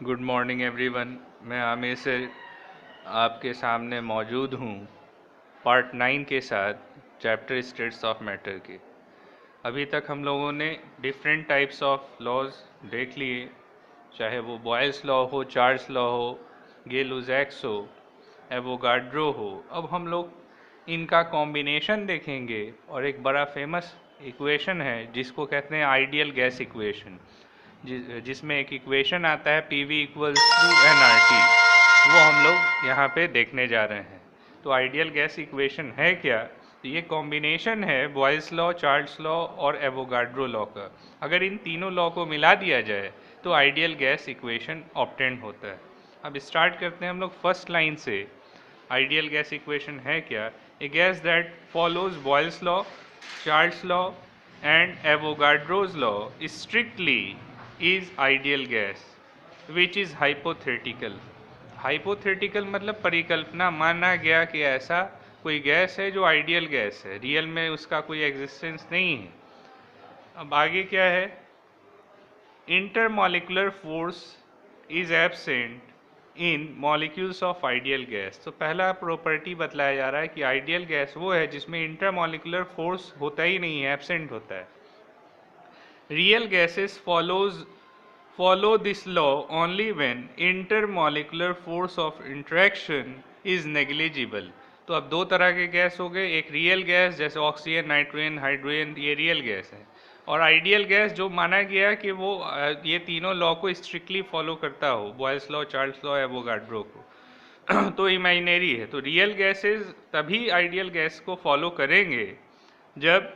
Good morning everyone. मैं आमिर से आपके सामने मौजूद हूँ पार्ट 9 के साथ चैप्टर स्टेट्स ऑफ मैटर के। अभी तक हम लोगों ने डिफरेंट टाइप्स ऑफ लॉज देख लिए, चाहे वो बॉयल्स लॉ हो, चार्ल्स लॉ हो, गे-लुजैक्स हो, एवोगाड्रो हो। अब हम लोग इनका कॉम्बिनेशन देखेंगे और एक बड़ा फेमस इक्वेशन है जिसको कहते हैं आइडियल गैस इक्वेशन, जिसमें एक इक्वेशन आता है PV इक्वल्स टू nRT। वो हम लोग यहाँ पे देखने जा रहे हैं। तो आइडियल गैस इक्वेशन है क्या? तो ये कॉम्बिनेशन है बॉयल्स लॉ, चार्ल्स लॉ और एवोगाड्रो लॉ का। अगर इन तीनों लॉ को मिला दिया जाए तो आइडियल गैस इक्वेशन ऑब्टेन होता है। अब स्टार्ट करते हैं हम लोग फर्स्ट लाइन से। आइडियल गैस इक्वेशन है क्या? A gas that follows Boyle's law, Charles law and Avogadro's law strictly is ideal gas which is hypothetical। Hypothetical मतलब परिकल्पना, माना गया कि ऐसा कोई गैस है जो आइडियल गैस है, रियल में उसका कोई एग्जिस्टेंस नहीं है। अब आगे क्या है? Intermolecular force is absent in molecules of ideal gas. तो पहला प्रॉपर्टी बतलाया जा रहा है कि आइडियल गैस वो है जिसमें इंटरमॉलिक्यूलर फोर्स होता ही नहीं है, एब्सेंट होता है। Real gases follow this law only when intermolecular force of interaction is negligible। तो अब दो तरह के गैस हो गए, एक रियल गैस जैसे ऑक्सीजन, नाइट्रोजन, हाइड्रोजन, ये रियल गैस है, और आइडियल गैस जो माना गया कि वो ये तीनों लॉ को स्ट्रिक्टली फॉलो करता हो, boils law, Charles law, Avogadro को। तो इमेजिनरी है। तो रियल गैसेस तभी आइडियल गैस को फॉलो करेंगे जब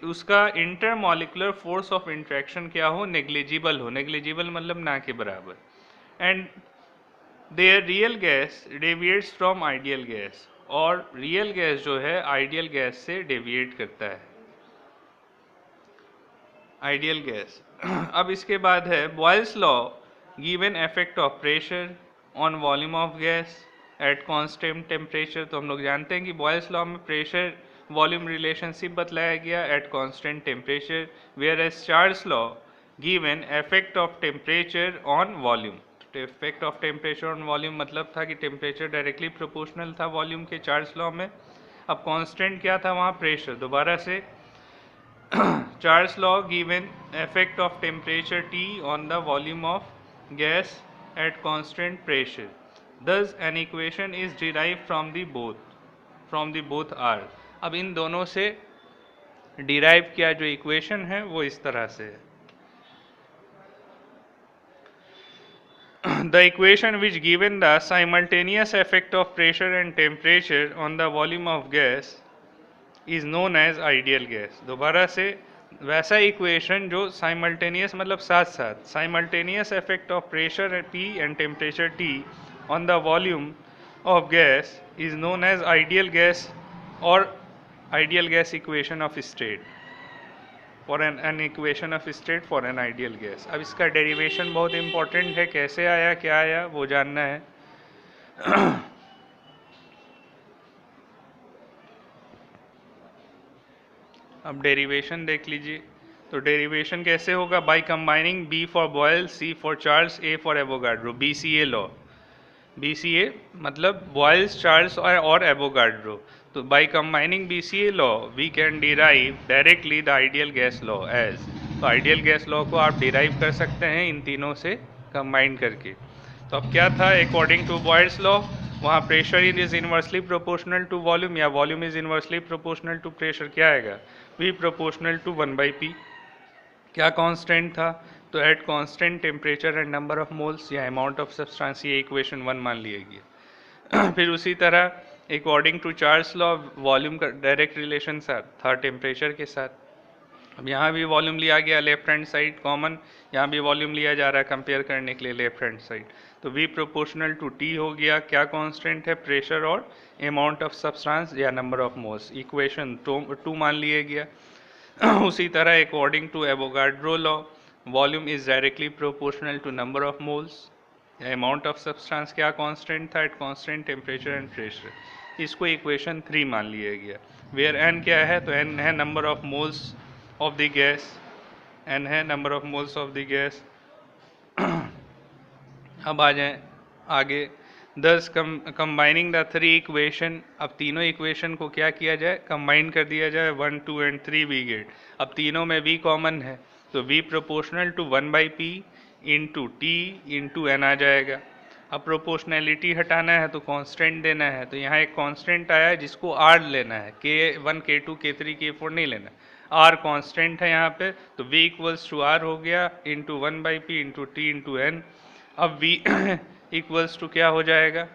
उसका इंटरमॉलिक्यूलर फोर्स ऑफ इंट्रैक्शन क्या हो? नेग्लिजिबल हो। नेग्लिजिबल मतलब ना के बराबर। And there real gas deviates from ideal gas, और रियल गैस जो है आइडियल गैस से डेविएट करता है, आइडियल गैस। अब इसके बाद है Boyle's law give an effect of pressure on volume of gas at constant temperature. तो हम लोग जानते हैं कि बॉयल्स लॉ में प्रेशर वॉल्यूम रिलेशनशिप बतलाया गया at constant temperature, where as Charles law give an effect of temperature on volume. Effect of temperature on volume मतलब था कि टेम्परेचर डायरेक्टली प्रोपोर्शनल था वॉल्यूम के चार्ल्स लॉ में। अब कांस्टेंट क्या था वहाँ? प्रेशर। दोबारा से Charles law given effect of temperature T on the volume of gas at constant pressure. Thus an equation is derived from the both are। अब इन दोनों से डिराइव किया जो इक्वेशन है वो इस तरह से है। The equation which given the simultaneous effect of pressure and temperature on the volume of gas is known as ideal gas। दोबारा से वैसा इक्वेशन जो साइमल्टेनियस मतलब साथ साथ, simultaneous effect of pressure P and temperature T on the volume of gas is known as ideal gas, और ideal gas equation of state for an equation of state for an ideal gas. अब इसका derivation बहुत important है, कैसे आया, क्या आया, वो जानना है। अब डेरिवेशन देख लीजिए। तो डेरिवेशन कैसे होगा? By combining B for Boyle, C for Charles, A for Avogadro, BCA law. BCA मतलब बॉयल्स, चार्ल्स और एवोगाड्रो। तो by combining BCA law we can derive directly the ideal gas law as. तो ideal gas law को आप derive कर सकते हैं इन तीनों से कंबाइन करके। तो अब क्या था? अकॉर्डिंग टू बॉयल्स लॉ वहाँ pressure is inversely proportional to volume, या volume is inversely proportional to pressure. क्या आएगा? V proportional to 1/P। क्या कांस्टेंट था? तो at constant temperature and number of moles या अमाउंट ऑफ सब्सटेंस, ये equation 1 मान लिया गया। फिर उसी तरह according to Charles law volume का डायरेक्ट रिलेशन था टेम्परेचर के साथ। अब यहाँ भी वॉल्यूम लिया गया, लेफ्ट हैंड साइड कॉमन, यहाँ भी वॉल्यूम लिया जा रहा है कंपेयर करने के लिए लेफ्ट हैंड साइड। तो V प्रोपोर्शनल टू T हो गया। क्या कांस्टेंट है? प्रेशर और अमाउंट ऑफ सब्सटेंस या नंबर ऑफ मोल्स, इक्वेशन 2 मान लिया गया। उसी तरह according to Avogadro law volume is directly proportional to number of moles, amount of substance क्या कांस्टेंट था? At constant temperature and pressure. इसको इक्वेशन 3 मान लिया गया। वेयर n क्या है? तो n है number of moles of the gas, n है number of moles of the gas. अब आ जाएं आगे। दस कंबाइनिंग द थ्री इक्वेशन, अब तीनों इक्वेशन को क्या किया जाए, कंबाइन कर दिया जाए, 1 2 एंड 3 वी गेट। अब तीनों में v कॉमन है तो v proportional to 1/p into T into n आ जाएगा। अब प्रोपोर्शनैलिटी हटाना है तो कांस्टेंट देना है, तो यहाँ एक कांस्टेंट आया है जिसको r लेना है, k1 k2 k3 k4 नहीं लेना, r कांस्टेंट है यहाँ पे, तो v इक्वल्स टू r हो गया into 1/p into T into N. अब v इक्वल्स टू क्या हो जाएगा,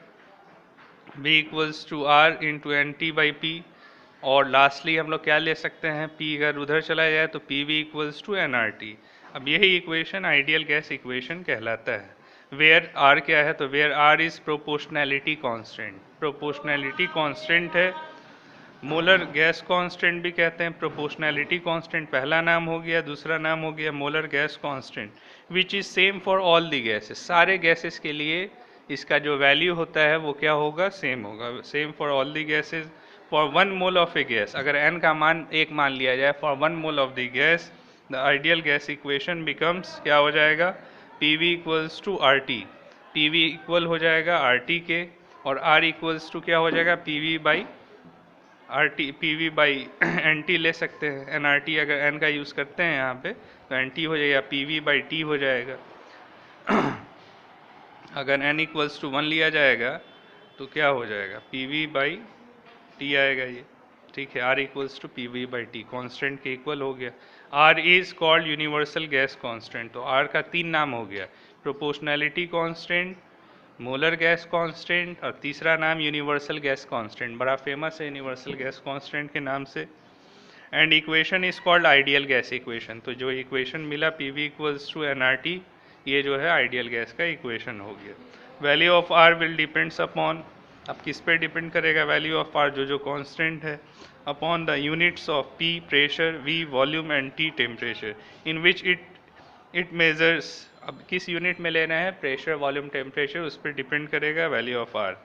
v equals to r into N T by P. और लास्टली हम लोग क्या ले सकते हैं, p अगर उधर चला जाए तो P V equals to N R T. अब यही इक्वेशन आइडियल गैस इक्वेशन कहलाता है। वेयर r क्या है, तो where r is proportionality constant, proportionality constant है। मोलर गैस कांस्टेंट भी कहते हैं, प्रोपोर्शनैलिटी कांस्टेंट पहला नाम हो गया, दूसरा नाम हो गया molar gas constant, which is same for all the gases. सारे गैसेस के लिए इसका जो वैल्यू होता है वो क्या होगा, सेम होगा, same for all the gases. For 1 mole of a gas, अगर n का मान 1 मान लिया जाए, for 1 mole of the gas the ideal gas equation becomes क्या हो जाएगा, P V equals to R T. P V equal हो जाएगा आर टी के, और आर इक्वल्स टू क्या हो जाएगा, P V by R T, P V by N T ले सकते हैं, एन आर टी अगर एन का यूज़ करते हैं यहाँ पे तो एन टी हो जाएगा, पी वी बाई टी हो जाएगा। अगर एन इक्वल्स टू 1 लिया जाएगा तो क्या हो जाएगा, पी वी बाई टी आएगा ये, ठीक है। R equals to P V by T, constant के इक्वल हो गया। R is called universal gas constant, तो आर का 3 नाम हो गया, proportionality constant, molar gas constant, और तीसरा नाम यूनिवर्सल गैस कांस्टेंट, बड़ा फेमस है यूनिवर्सल गैस कांस्टेंट के नाम से। And equation is called ideal gas equation, तो जो इक्वेशन मिला P V equals to N R T, ये जो है आइडियल गैस का इक्वेशन हो गया। Value of R will depends upon, अब किस पे डिपेंड करेगा वैल्यू ऑफ आर, जो कांस्टेंट है, upon the units of P pressure, V volume and T temperature in which it measures. अब किस यूनिट में लेना है, प्रेशर वॉल्यूम टेम्परेचर, उस पर डिपेंड करेगा value of R.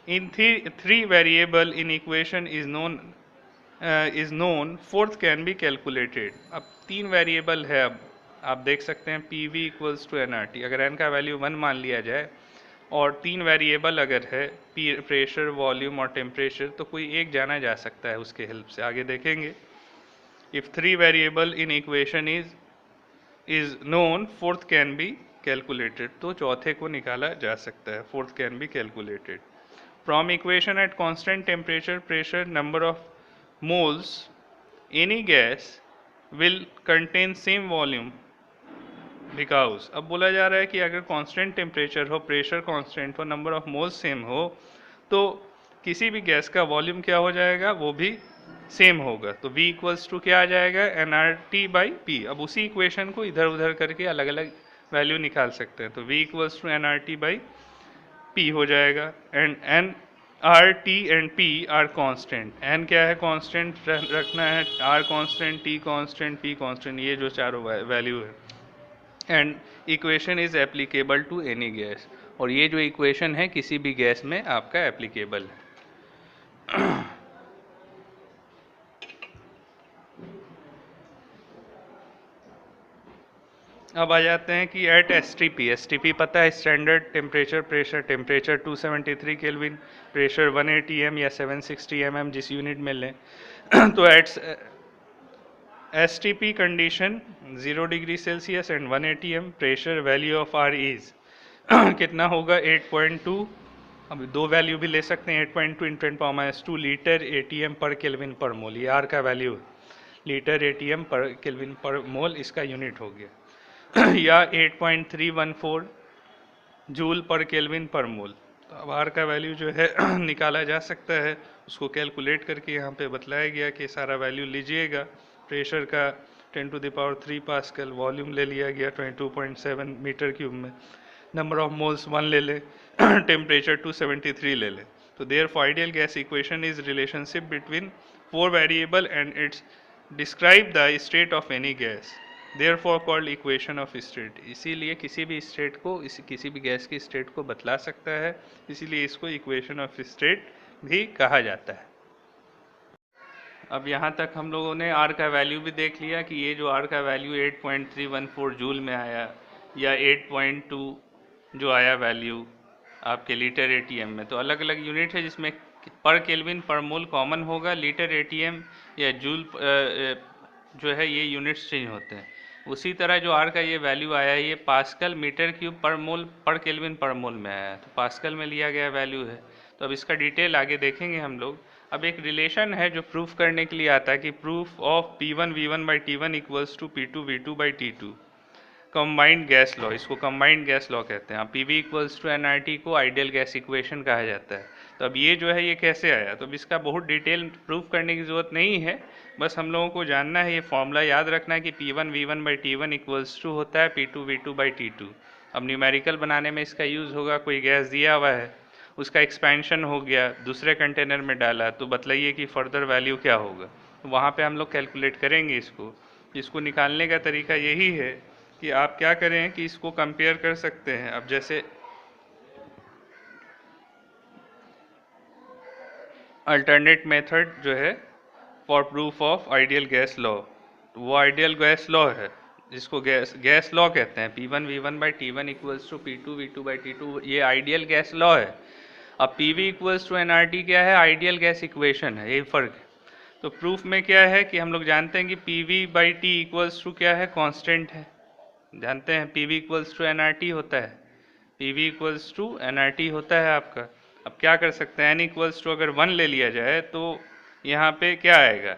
In three variable in equation is known fourth can be calculated. अब 3 variable है, अब आप देख सकते हैं P V equals to N R T, अगर एन का वैल्यू 1 मान लिया जाए और 3 वेरिएबल अगर है, प्रेशर वॉल्यूम और टेम्परेचर, तो कोई एक जाना जा सकता है उसके हेल्प से, आगे देखेंगे। If 3 variable in equation is known fourth can be calculated, तो चौथे को निकाला जा सकता है, fourth can be calculated. From equation eight constant temperature pressure number of moles any gas will contain same volume because. अब बोला जा रहा है कि अगर कांस्टेंट टेम्परेचर हो, प्रेशर कांस्टेंट हो, नंबर ऑफ मोल्स सेम हो, तो किसी भी गैस का वॉल्यूम क्या हो जाएगा, वो भी सेम होगा। तो v इक्वल्स टू क्या आ जाएगा, N R T by P. अब उसी इक्वेशन को इधर उधर करके अलग अलग वैल्यू निकाल सकते हैं, तो v equals to N R T by P हो जाएगा। And N R T and P are constant, N क्या है कांस्टेंट रखना है, R constant, T constant, P constant, ये जो चारों वैल्यू है। And equation is applicable to any gas, और ये जो इक्वेशन है किसी भी गैस में आपका एप्लीकेबल है। अब आ जाते हैं कि एट एस टी पी पता है, standard temperature pressure, temperature 273 kelvin, pressure 180 M या 760 mm जिस यूनिट में लें। तो at S T P condition 0 degree Celsius and 180 M, pressure value of R is कितना होगा, 8.2। अब 2 वैल्यू भी ले सकते हैं, 8.2 × 10⁻², litre ATM per kelvin per मोल, ये आर का वैल्यू है, litre ATM per kelvin per मोल इसका यूनिट हो गया। या 8.314 जूल पर केल्विन पर मोल। तो अब आर का वैल्यू जो है निकाला जा सकता है, उसको कैलकुलेट करके यहाँ पे बतलाया गया कि सारा वैल्यू लीजिएगा। प्रेशर का 10⁻³ पास्कल, वॉल्यूम ले लिया गया 22.7 मीटर क्यूब में, नंबर ऑफ मोल्स 1 ले ले, टेम्परेचर 273 ले ले। तो therefore ideal gas equation is relationship between 4 variable and it's describe the state of any gas, therefore called equation of state. इसीलिए किसी भी स्टेट को, किसी भी गैस की स्टेट को बतला सकता है, इसीलिए इसको इक्वेशन ऑफ स्टेट भी कहा जाता है। अब यहाँ तक हम लोगों ने आर का वैल्यू भी देख लिया कि ये जो आर का वैल्यू 8.314 जूल में आया, या 8.2 जो आया वैल्यू आपके लीटर एटीएम में। तो अलग अलग यूनिट है जिसमें पर केल्विन पर मोल कॉमन होगा, लीटर एटीएम या जूल जो है ये यूनिट्स चेंज होते हैं। उसी तरह जो आर का ये वैल्यू आया है ये पास्कल मीटर क्यूब पर मोल पर केल्विन पर मोल में आया है, तो पास्कल में लिया गया वैल्यू है। तो अब इसका डिटेल आगे देखेंगे हम लोग। अब एक रिलेशन है जो प्रूफ करने के लिए आता है कि proof of P1V1/T1 equals to P2V2/T2 combined gas law, इसको कंबाइंड गैस लॉ कहते हैं। P V equals to NRT को आइडियल गैस इक्वेशन कहा जाता है। तो अब ये जो है ये कैसे आया, तो अब इसका बहुत डिटेल प्रूफ करने की ज़रूरत नहीं है, बस हम लोगों को जानना है, ये फॉर्मूला याद रखना है कि P1V1/T1 इक्वल्स टू होता है P2V2/T2। अब न्यूमेरिकल बनाने में इसका यूज़ होगा, कोई गैस दिया हुआ है, उसका एक्सपेंशन हो गया, दूसरे कंटेनर में डाला, तो बतलाइए कि फर्दर वैल्यू क्या होगा। तो वहाँ पे हम लोग कैलकुलेट करेंगे इसको निकालने का तरीका यही है कि आप क्या करें कि इसको कंपेयर कर सकते हैं। अब जैसे अल्टरनेट मेथड जो है for proof of ideal gas law, वो आइडियल गैस लॉ है जिसको गैस लॉ कहते हैं। P1V1/T1 इक्वल्स टू P2V2/T2, ये आइडियल गैस लॉ है। अब PV इक्वल्स टू एनआरटी क्या है, आइडियल गैस इक्वेशन है, यही फर्क है। तो प्रूफ में क्या है कि हम लोग जानते हैं कि PV/T इक्वल्स टू क्या है, कांस्टेंट है, जानते हैं PV इक्वल्स टू एनआरटी होता है, PV इक्वल्स टू एनआरटी होता है आपका। अब क्या कर सकते हैं, N इक्वल्स टू अगर 1 ले लिया जाए तो यहाँ पे क्या आएगा,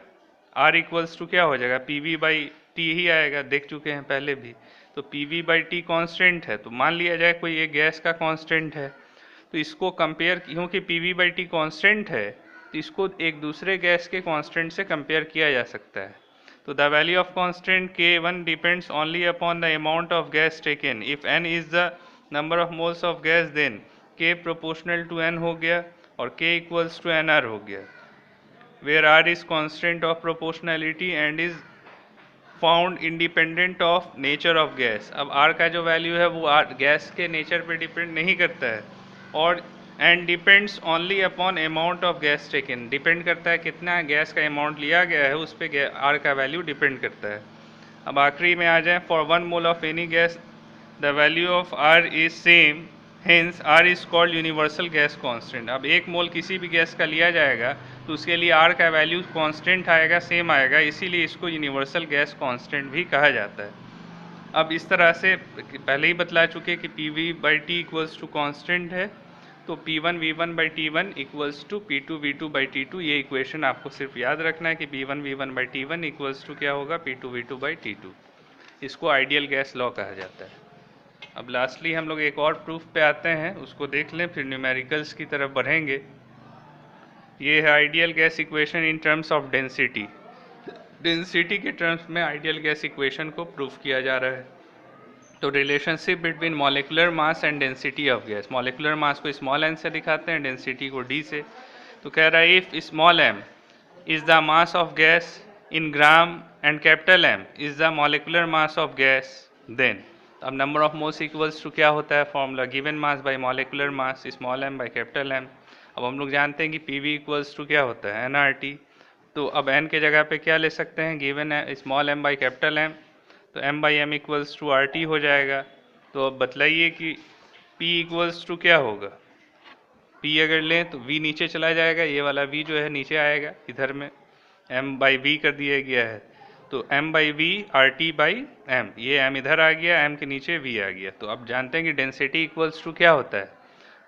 R इक्वल्स टू क्या हो जाएगा, PV/T ही आएगा, देख चुके हैं पहले भी। तो PV/T कांस्टेंट है, तो मान लिया जाए कोई एक गैस का कांस्टेंट है, तो इसको कंपेयर, क्योंकि PV/T कांस्टेंट है तो इसको एक दूसरे गैस के कांस्टेंट से कंपेयर किया जा सकता है। तो the value of constant K1 depends only upon the amount of gas taken. If N is the number of moles of gas then K proportional to N हो गया और K इक्वल्स टू NR हो गया, where R is constant of proportionality and is found independent of nature of gas. अब R का जो value है वो गैस के नेचर पे डिपेंड नहीं करता है, और and depends only upon amount of gas taken, depend करता है कितना गैस का अमाउंट लिया गया है, उस पर R का वैल्यू डिपेंड करता है। अब आखिरी में आ जाए, for 1 mole of any gas the value of R is same, hence R is called universal gas constant. अब 1 मोल किसी भी गैस का लिया जाएगा तो उसके लिए R का वैल्यू कांस्टेंट आएगा, सेम आएगा, इसीलिए इसको यूनिवर्सल गैस कांस्टेंट भी कहा जाता है। अब इस तरह से पहले ही बतला चुके कि PV/T इक्वल्स टू कांस्टेंट है, तो P1V1/T1 इक्वल्स टू P2V2/T2, ये इक्वेशन आपको सिर्फ याद रखना है कि P1V1/T1 इक्वल्स टू क्या होगा, P2V2/T2। इसको आइडियल गैस लॉ कहा जाता है। अब लास्टली हम लोग एक और प्रूफ पे आते हैं, उसको देख लें, फिर न्यूमेरिकल्स की तरफ बढ़ेंगे। ये है ideal gas equation in terms of density. Density के टर्म्स में आइडियल गैस इक्वेशन को प्रूफ किया जा रहा है। तो relationship between molecular mass and density of gas, molecular mass को स्मॉल एन से दिखाते हैं, डेंसिटी को डी से। तो कह रहा है if small m is the mass of gas in gram and capital M is the molecular mass of gas, then अब number of moles equals to क्या होता है, formula given mass by molecular mass small m by capital M. अब हम लोग जानते हैं कि PV इक्वल्स टू क्या होता है, NRT। तो अब N के जगह पे क्या ले सकते हैं, गिवन है small m by capital M, तो m by M equals to RT हो जाएगा। तो अब बतलाइए कि P इक्वल्स टू क्या होगा, P अगर लें तो V नीचे चला जाएगा, ये वाला V जो है नीचे आएगा, इधर में m बाई V कर दिया गया है, तो m by V RT by M, ये m इधर आ गया, m के नीचे V आ गया। तो अब जानते हैं कि डेंसिटी इक्वल्स टू क्या होता है,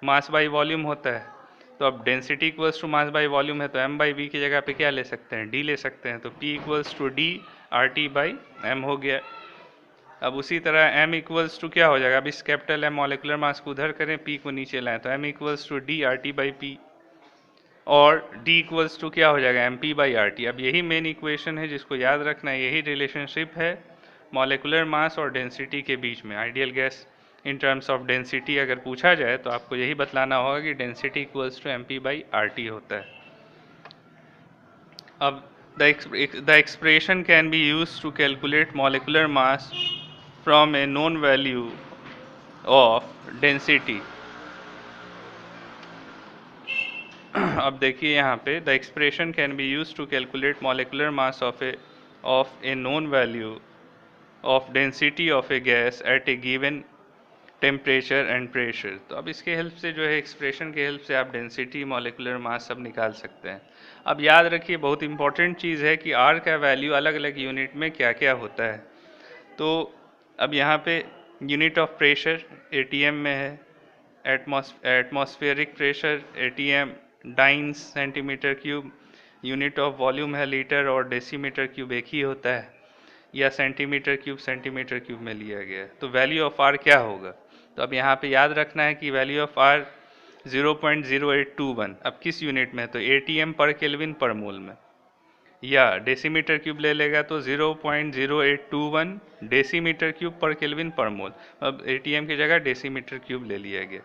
मास बाई वॉल्यूम होता है। तो अब density equals to mass by volume है, तो m बाई वी की जगह पे क्या ले सकते हैं, d ले सकते हैं। तो P equals to D RT by M हो गया। अब उसी तरह m इक्वल्स टू क्या हो जाएगा, अब इस कैपिटल M मॉलिकुलर मास को उधर करें, P को नीचे लाएं, तो m equals to D RT by P, और D इक्वल्स टू क्या हो जाएगा, MP बाई RT। अब यही मेन इक्वेशन है जिसको याद रखना है, यही रिलेशनशिप है मॉलिकुलर मास और डेंसिटी के बीच में। Ideal gas in terms of density अगर पूछा जाए तो आपको यही बतलाना होगा कि density equals to MP by RT होता है। अब the expression can be use to calculate molecular mass from a known value of density. अब देखिए यहाँ पे, the expression can be use to calculate molecular mass of a known value of density of a gas at a given temperature and pressure. तो अब इसके help से जो है एक्सप्रेशन के हेल्प से आप डेंसिटी, मॉलिक्यूलर मास सब निकाल सकते हैं। अब याद रखिए बहुत इंपॉर्टेंट चीज़ है कि आर का वैल्यू अलग अलग यूनिट में क्या क्या होता है। तो अब यहाँ पे यूनिट ऑफ प्रेशर एटीएम में है, atmospheric pressure ATM dice centimetre cube, unit of volume है लीटर और डेसीमीटर क्यूब एक ही होता है, या सेंटीमीटर क्यूब में लिया गया है। तो वैल्यू ऑफ आर क्या होगा? तो अब यहाँ पे याद रखना है कि वैल्यू ऑफ आर 0.0821। अब किस यूनिट में है? तो एटीएम पर केल्विन पर मोल में, या डेसीमीटर क्यूब ले लेगा तो 0.0821 decimetre cube per kelvin per मोल। अब एटीएम की जगह डेसीमीटर क्यूब ले लिया गया,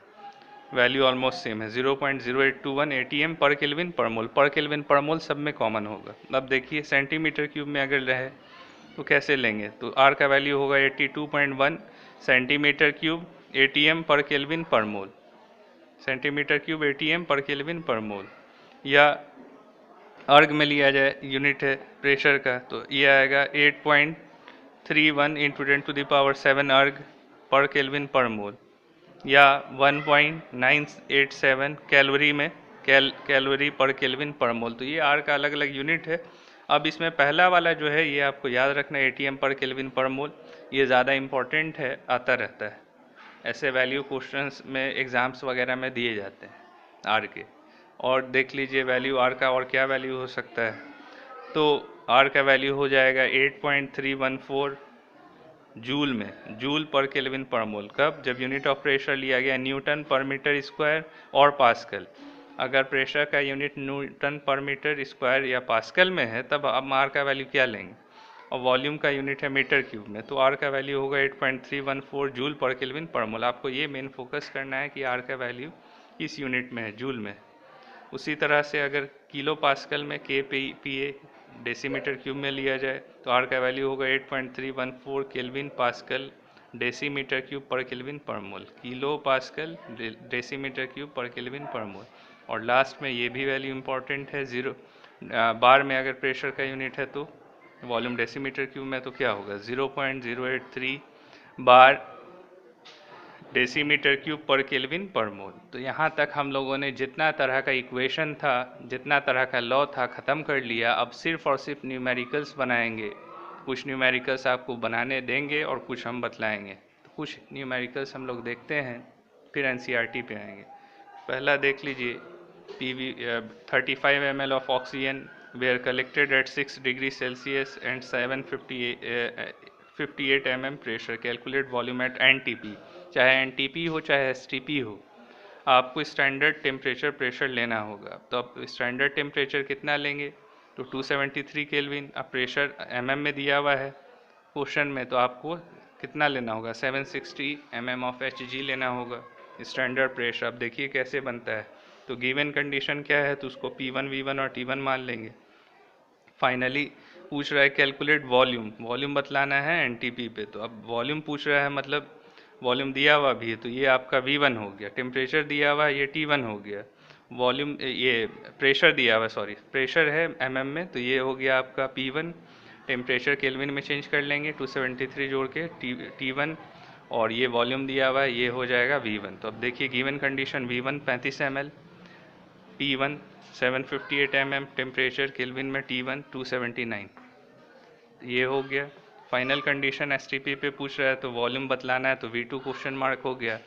वैल्यू ऑलमोस्ट सेम है 0.0821 एटीएम पर केल्विन पर मोल सब में कॉमन होगा। अब देखिए सेंटीमीटर क्यूब में अगर रहे तो कैसे लेंगे? तो आर का वैल्यू होगा 82.1 centimeter cube ATM per kelvin per mole, centimeter cube ATM per kelvin per mole. या अर्ग में लिया जाए, यूनिट है प्रेशर का, तो ये आएगा 8.31 इंटू 10⁻⁷ अर्ग पर केल्विन पर मोल, या 1.987 कैलोरी में कैलोरी पर केल्विन पर मोल। तो ये आर का अलग अलग यूनिट है। अब इसमें पहला वाला जो है ये आपको याद रखना है, एटीएम पर केल्विन पर मोल, ये ज़्यादा इम्पोर्टेंट है, आता रहता है। ऐसे वैल्यू क्वेश्चंस में एग्ज़ाम्स वगैरह में दिए जाते हैं आर के। और देख लीजिए वैल्यू आर का और क्या वैल्यू हो सकता है। तो आर का वैल्यू हो जाएगा 8.314 जूल में, जूल पर केल्विन पर मोल। कब? जब यूनिट ऑफ प्रेशर लिया गया न्यूटन पर मीटर स्क्वायर और पास्कल। अगर प्रेशर का यूनिट न्यूटन पर मीटर स्क्वायर या पास्कल में है तब हम आर का वैल्यू क्या लेंगे, और वॉल्यूम का यूनिट है मीटर क्यूब में, तो आर का वैल्यू होगा 8.314 जूल पर केल्विन पर मोल। आपको ये मेन फोकस करना है कि आर का वैल्यू किस यूनिट में है, जूल में। उसी तरह से अगर किलो पास्कल में kPa डेसीमीटर क्यूब में लिया जाए तो आर का वैल्यू होगा 8.314 kelvin pascal decimeter cube per kelvin per mole, kilo pascal decimeter cube per kelvin per mole. और लास्ट में ये भी वैल्यू इंपॉर्टेंट है, बार में अगर प्रेशर का यूनिट है तो वॉल्यूम डेसीमीटर क्यूब में तो क्या होगा 0.083 बार decimetre cube per kelvin per मोल। तो यहाँ तक हम लोगों ने जितना तरह का इक्वेशन था, जितना तरह का लॉ था, ख़त्म कर लिया। अब सिर्फ और सिर्फ न्यूमेरिकल्स बनाएंगे। कुछ न्यूमेरिकल्स आपको बनाने देंगे और कुछ हम बतलाएंगे। तो कुछ न्यूमेरिकल्स हम लोग देखते हैं, फिर एनसीईआरटी पे आएंगे। पहला देख लीजिए, PV 35 ml of oxygen were collected at 6 degree Celsius and 758 mm pressure, calculate volume at NTP। चाहे NTP हो चाहे STP हो, आपको स्टैंडर्ड टेम्परेचर प्रेशर लेना होगा। तो अब स्टैंडर्ड टेम्परेचर कितना लेंगे? तो 273 केल्विन। अब प्रेशर mm में दिया हुआ है क्वेश्चन में, तो आपको कितना लेना होगा? 760 mm ऑफ Hg लेना होगा स्टैंडर्ड प्रेशर। अब देखिए कैसे बनता है। तो गिवन कंडीशन क्या है, तो उसको P1 V1 और T1 मान लेंगे। फाइनली पूछ रहा है कैलकुलेट वॉल्यूम, वॉल्यूम बतलाना है NTP पे। तो अब वॉल्यूम पूछ रहा है, मतलब वॉल्यूम दिया हुआ भी है, तो ये आपका V1 हो गया। टेम्परेचर दिया हुआ है, ये T1 हो गया। वॉल्यूम, ये प्रेशर दिया हुआ, सॉरी प्रेशर है mm में, तो ये हो गया आपका P1। टेम्परेचर केल्विन में चेंज कर लेंगे, 273 जोड़ के T1, और ये वॉल्यूम दिया हुआ है, ये हो जाएगा V1। तो अब देखिए given condition, V1 35 ml, P1 758 mm, temperature kelvin में T1 279, ये हो गया। फाइनल कंडीशन STP पे पूछ रहा है तो वॉल्यूम बतलाना है, तो V2 क्वेश्चन मार्क हो गया।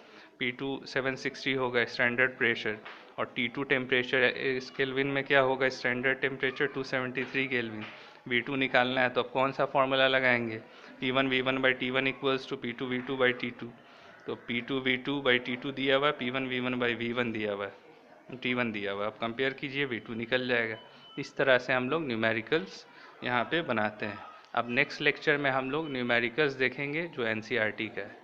P2 760 होगा स्टैंडर्ड प्रेशर, और T2 टेम्परेचर इस केल्विन में क्या होगा, स्टैंडर्ड टेम्परेचर 273 केल्विन। V2 निकालना है तो अब कौन सा फॉर्मूला लगाएंगे? P1 V1 by T1 equals to P2 V2 by T2। तो P2 V2 बाई T2 दिया हुआ, P1 V1 बाई V1 दिया हुआ, T1 दिया हुआ। अब कंपेयर कीजिए, V2 निकल जाएगा। इस तरह से हम लोग न्यूमेरिकल्स यहाँ पे बनाते हैं। अब नेक्स्ट लेक्चर में हम लोग न्यूमेरिकल्स देखेंगे जो NCERT का है।